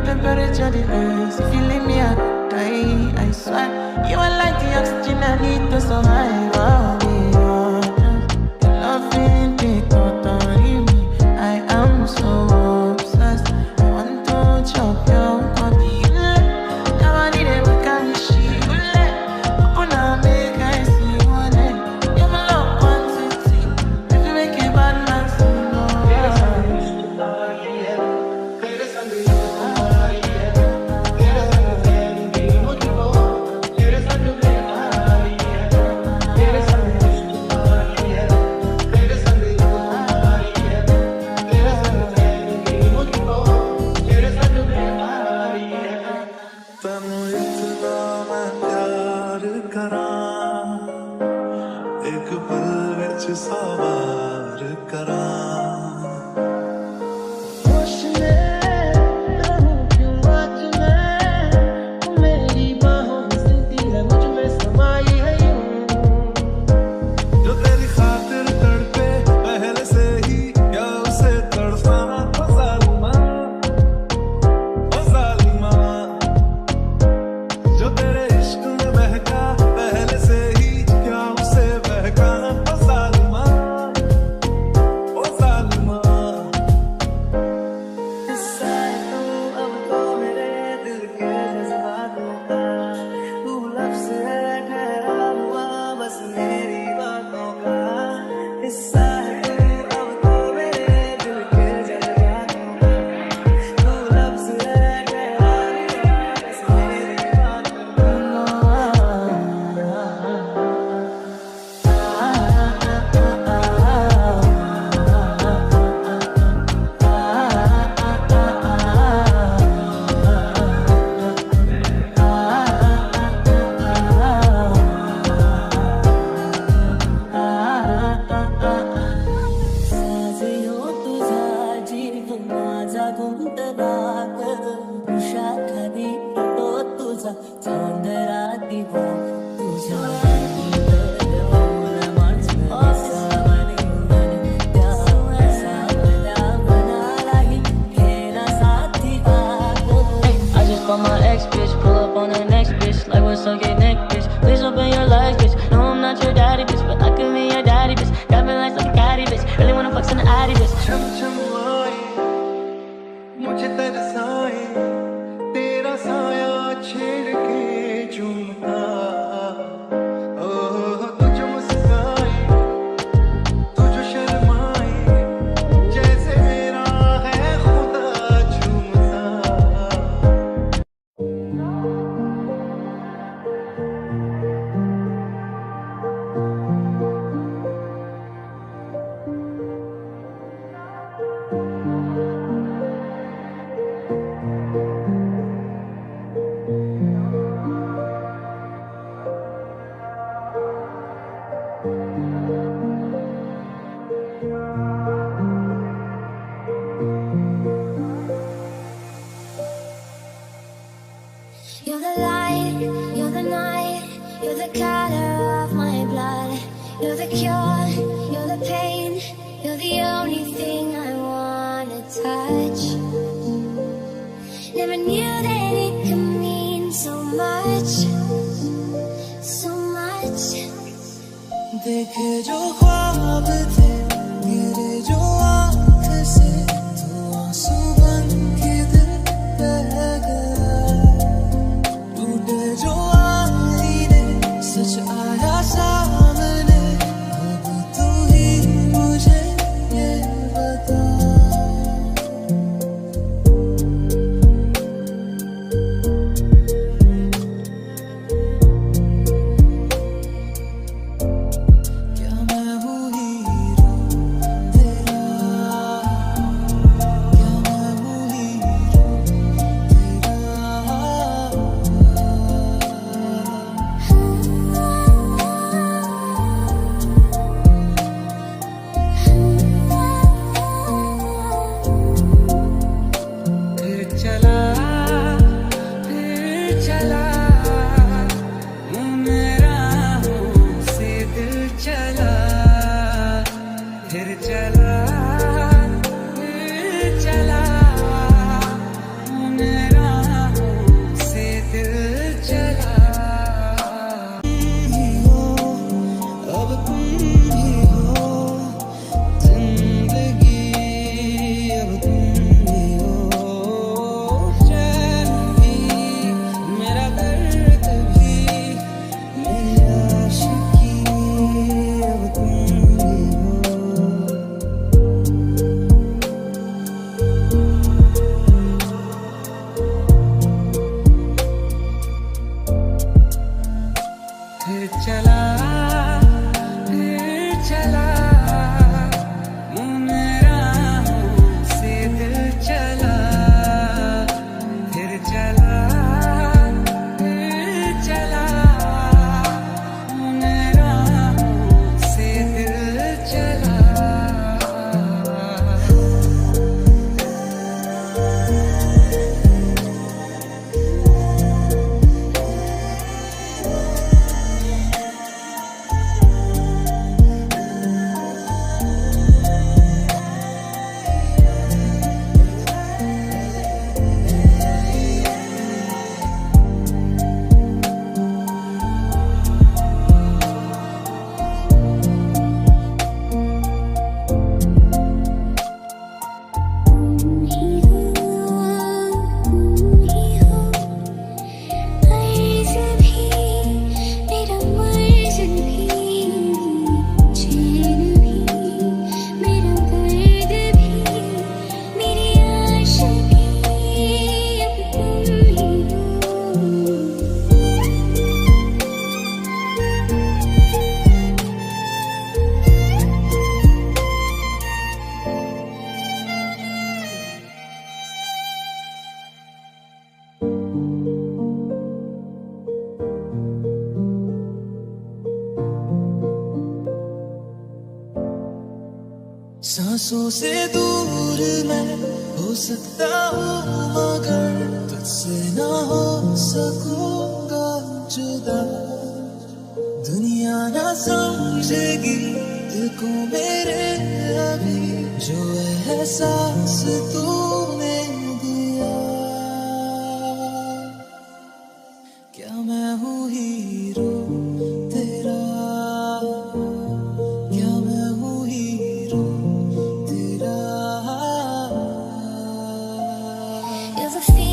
temperature the rise. If you leave me, I die. I swear, you are like the oxygen I need to survive. I'll be honest. Your loving me totally me. I am so obsessed. I want to chop your body. Now I need a vacancy. Open up, make I see one day. You're my love quantity. If you make a bad man sing, तनु इतना मैं प्यार करां, एक पल विच सवार करां। होश में रहूं क्यों आज मैं, मेरी बाहों में स्थिति है मुझ में समाई है यूं। जो तेरी खातिर तड़पे पहले से ही, क्या उसे तड़पाना ओ जालिमा, ओ जालिमा। जो तेरे इश्क में बहका पहले से ही, क्या उसे बहकाना ओ जालिमा, ओ जालिमा। हिस्सा है तू अब तो मेरे दिल के जज्बातों का, तू लफ्ज़ है ठहरा हुआ बस मेरी बातों का। हिस्सा है तू अब तो मेरे दिल के जज्बातों का, तू लफ्ज़ है ठहरा हुआ बस मेरी बातों का। साजयो तुझा जीव माझा गुंतला उषा खाली तो तुझा चांद रातीचा तुझ्या I just bought my ex bitch, pull up on the next bitch, like what's up, get neck bitch. Please open your legs, bitch. No, I'm not your daddy, bitch, but I can be your daddy, bitch. Got me like a caddy, bitch. Really wanna fuck in the addy, bitch. छम छम आए मुझे तरसाए, तेरा साया छेड़ के झूमता। ओह तुझे मुस्काए, तुझे शर्माए, जैसे मेरा है खुदा झूमता। You're the light, you're the night, you're the color of my blood. You're the cure, you're the pain, you're the only thing I wanna touch. Never knew that it could mean so much, so much. देखे जो ख्वाब थे गिरे जो आँख से, तो आंसू बन के दिल बह गया। टूटे जो आईने सच आया सामने, अब तू ही मुझे ये बता। क्या मैं हूँ हीरो सांसों से दूर मैं हो सकता हूँ मगर तुझसे ना हो सकूंगा जुदा दुनिया ना समझेगी दिल को मेरे अभी जो एहसास तूने दिया क्या मैं हूँ हीरो तेरा क्या मैं हूँ हीरो तेरा You're the